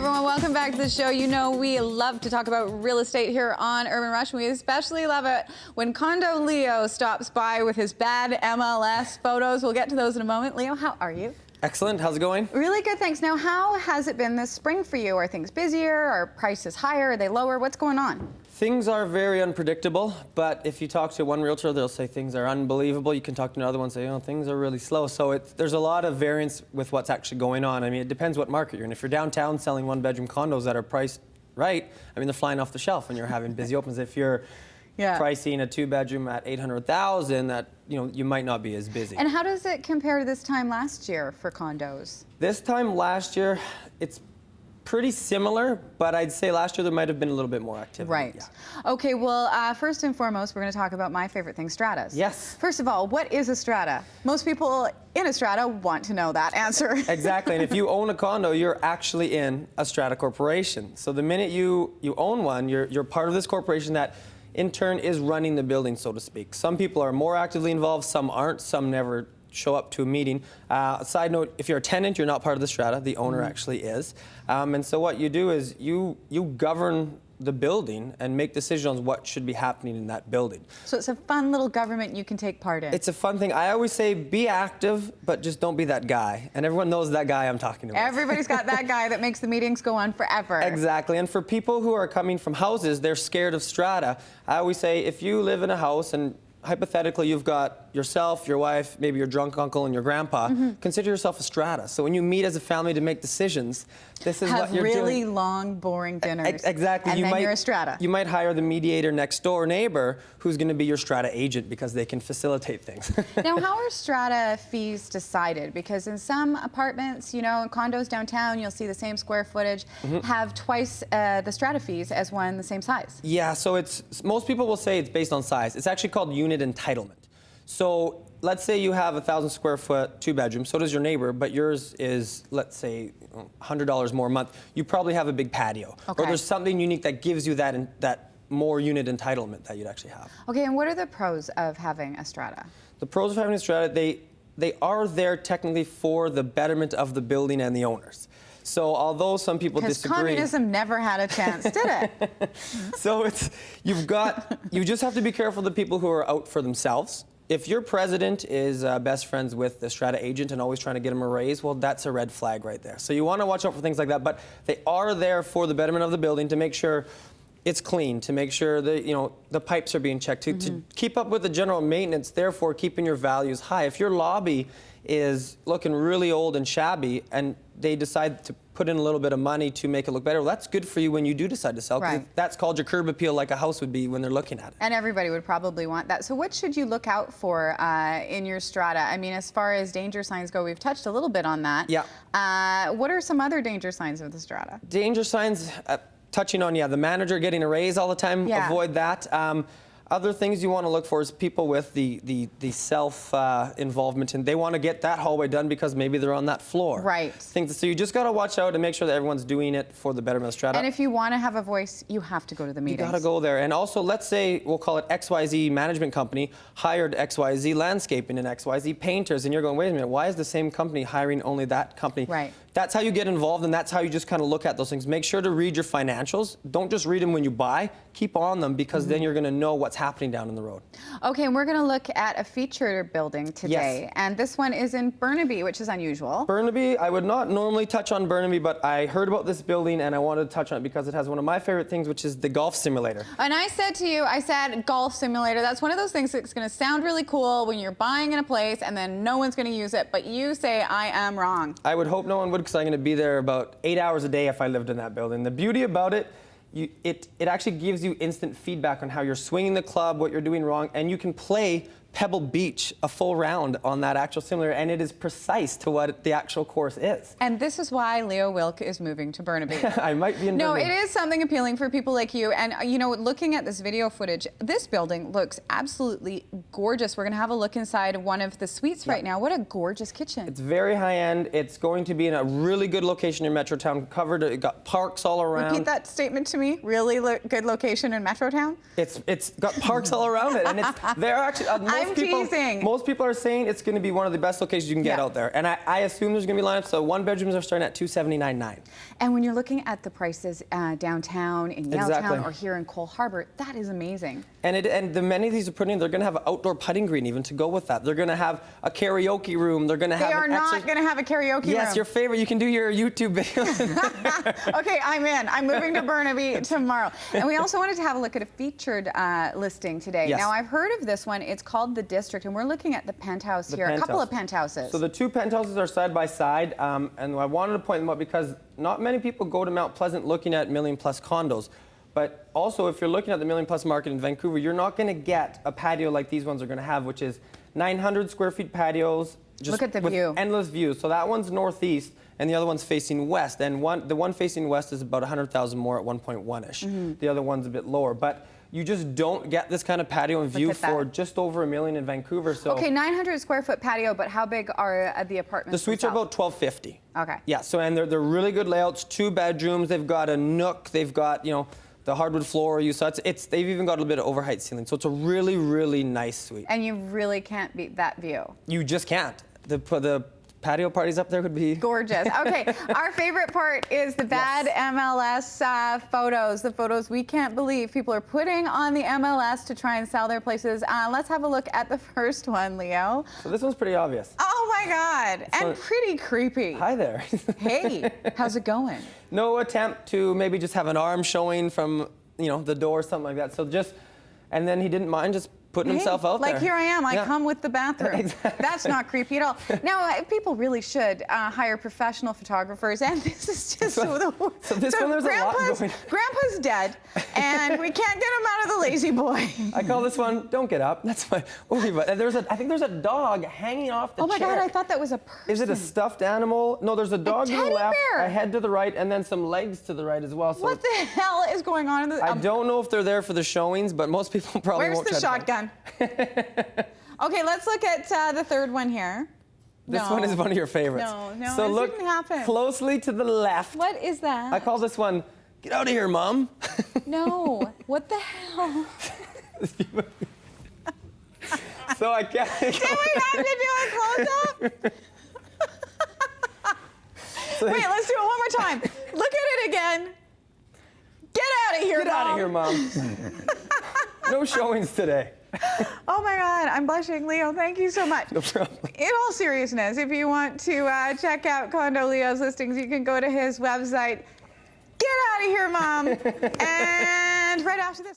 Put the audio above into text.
everyone, welcome back to the show. You know we love to talk about real estate here on Urban Rush, and we especially love it when Condo Leo stops by with his bad MLS photos. We'll get to those in a moment. Leo, how are you? Excellent. How's it going? Really good, thanks. Now, how has it been this spring for you? Are things busier? Are prices higher? Are they lower? What's going on? Things are very unpredictable, but if you talk to one realtor, they'll say things are unbelievable. You can talk to another one and say, oh, things are really slow. So there's a lot of variance with what's actually going on. I mean, it depends what market you're in. If you're downtown selling one-bedroom condos that are priced right, I mean, they're flying off the shelf when you're having busy opens. If you're pricing a two-bedroom at $800,000, that you might not be as busy. And how does it compare to this time last year for condos? This time last year, it's pretty similar, but I'd say last year there might have been a little bit more activity. Right. Yeah. Okay, well, first and foremost, we're going to talk about my favorite thing, stratas. Yes. First of all, what is a strata? Most people in a strata want to know that answer. Exactly, and if you own a condo, you're actually in a strata corporation. So the minute you own one, you're part of this corporation that in turn is running the building, so to speak. Some people are more actively involved, some aren't, some never show up to a meeting. Side note, if you're a tenant, you're not part of the strata. The owner actually is. And so what you do is you govern the building and make decisions on what should be happening in that building. So it's a fun little government you can take part in. It's a fun thing. I always say be active, but just don't be that guy. And everyone knows that guy I'm talking about. Everybody's got that guy that makes the meetings go on forever. Exactly. And for people who are coming from houses, they're scared of strata. I always say if you live in a house and hypothetically, you've got yourself, your wife, maybe your drunk uncle and your grandpa. Consider yourself a strata. So when you meet as a family to make decisions, this is what you're doing. Have really long, boring dinners. Exactly. And then you're a strata. You might hire the mediator next door neighbor who's going to be your strata agent because they can facilitate things. Now, how are strata fees decided? Because in some apartments, in condos downtown, you'll see the same square footage have twice the strata fees as one the same size. Yeah, so most people will say it's based on size. It's actually called unit entitlement. So let's say you have 1,000 square foot, two bedrooms, so does your neighbor, but yours is, let's say, $100 more a month. You probably have a big patio. Okay. Or there's something unique that gives you that more unit entitlement that you'd actually have. Okay, and what are the pros of having a strata? The pros of having a strata, they are there technically for the betterment of the building and the owners. So although some people disagree, because communism never had a chance, did it? So you just have to be careful of the people who are out for themselves. If your president is best friends with the strata agent and always trying to get him a raise, well, that's a red flag right there. So you want to watch out for things like that, but they are there for the betterment of the building to make sure it's clean, to make sure that the pipes are being checked, to keep up with the general maintenance, therefore keeping your values high. If your lobby is looking really old and shabby and they decide to put in a little bit of money to make it look better, well, that's good for you when you do decide to sell. Right. That's called your curb appeal, like a house would be when they're looking at it. And everybody would probably want that. So what should you look out for in your strata? I mean, as far as danger signs go, we've touched a little bit on that. Yeah. What are some other danger signs of the strata? Danger signs, touching on, the manager getting a raise all the time, avoid that. Other things you want to look for is people with the self-involvement, and they want to get that hallway done because maybe they're on that floor. Right. So you just got to watch out and make sure that everyone's doing it for the betterment of the strata. And if you want to have a voice, you have to go to the meetings. You got to go there. And also, let's say, we'll call it XYZ management company, hired XYZ landscaping and XYZ painters, and you're going, wait a minute, why is the same company hiring only that company? Right. That's how you get involved, and that's how you just kind of look at those things. Make sure to read your financials. Don't just read them when you buy. Keep on them, because then you're going to know what's happening down in the road. Okay, and we're going to look at a feature building today. Yes. And this one is in Burnaby, which is unusual. Burnaby, I would not normally touch on Burnaby, but I heard about this building and I wanted to touch on it because it has one of my favorite things, which is the golf simulator. And I said to you, I said golf simulator. That's one of those things that's going to sound really cool when you're buying in a place and then no one's going to use it, but you say I am wrong. I would hope no one would, because I'm going to be there about 8 hours a day if I lived in that building. The beauty about it, it actually gives you instant feedback on how you're swinging the club, what you're doing wrong, and you can play Pebble Beach a full round on that actual simulator, and it is precise to what the actual course is. And this is why Leo Wilk is moving to Burnaby. I might be in No, Burnaby. it is something appealing for people like you. And, looking at this video footage, this building looks absolutely gorgeous. We're going to have a look inside one of the suites right now. What a gorgeous kitchen. It's very high-end. It's going to be in a really good location in Metrotown, covered. It got parks all around. Repeat that statement to me. Really good location in Metrotown? It's got parks all around it, and they're actually I'm teasing. Most people are saying it's going to be one of the best locations you can get out there. And I assume there's going to be lineups. So one bedrooms are starting at $279,900. And when you're looking at the prices downtown in Yaletown or here in Cole Harbour, that is amazing. And many of these are putting, they're going to have an outdoor putting green even to go with that. They're going to have a karaoke room. They're going to have. They are not going to have a karaoke room. Yes, your favorite. You can do your YouTube videos. Okay, I'm in. I'm moving to Burnaby tomorrow. And we also wanted to have a look at a featured listing today. Yes. Now, I've heard of this one. It's called The District, and we're looking at the penthouse here. A couple of penthouses. So the two penthouses are side by side, and I wanted to point them out because not many people go to Mount Pleasant looking at million-plus condos. But also, if you're looking at the million-plus market in Vancouver, you're not going to get a patio like these ones are going to have, which is 900 square feet patios. Just look at the with view. Endless views. So that one's northeast, and the other one's facing west. And the one facing west is about 100,000 more at 1.1-ish. The other one's a bit lower. But you just don't get this kind of patio and view for just over $1 million in Vancouver. So okay, 900 square foot patio, but how big are the apartments? The suites are about 1,250. Okay. Yeah. So and they're really good layouts. 2 bedrooms. They've got a nook. They've got the hardwood floor you saw. They've even got a bit of overheight ceiling. So it's a really, really nice suite. And you really can't beat that view. You just can't. The patio parties up there would be gorgeous. Okay, our favorite part is the bad MLS photos, the photos we can't believe people are putting on the MLS to try and sell their places. Let's have a look at the first one, Leo. So this one's pretty obvious. Oh my God, and pretty creepy. Hi there. Hey, how's it going? No attempt to maybe just have an arm showing from the door or something like that. So and then he didn't mind just putting himself out there. Like here I am, I come with the bathroom. Exactly. That's not creepy at all. Now, people really should hire professional photographers, and this is just So this one, there's a lot going. Grandpa's dead, and we can't get him out of the lazy boy. I call this one, don't get up. That's my movie, but I think there's a dog hanging off the chair. Oh my God, I thought that was a person. Is it a stuffed animal? No, there's a dog to the left, bear. a head to the right, and then some legs to the right as well. So what the hell is going on in the... I don't know if they're there for the showings, but most people probably won't. Where's the shotgun? Okay, let's look at the third one here. This one is one of your favorites. No, so this look didn't happen. Closely to the left. What is that? I call this one, get out of here, Mom. No, what the hell? So I can't. Did we have to do a close-up? Wait, let's do it one more time. Look at it again. Get out of here, Mom. Get out of here, Mom. No showings today. Oh my God, I'm blushing. Leo, thank you so much. No problem. In all seriousness, if you want to check out Condo Leo's listings, you can go to his website. Get out of here, Mom. And right after this.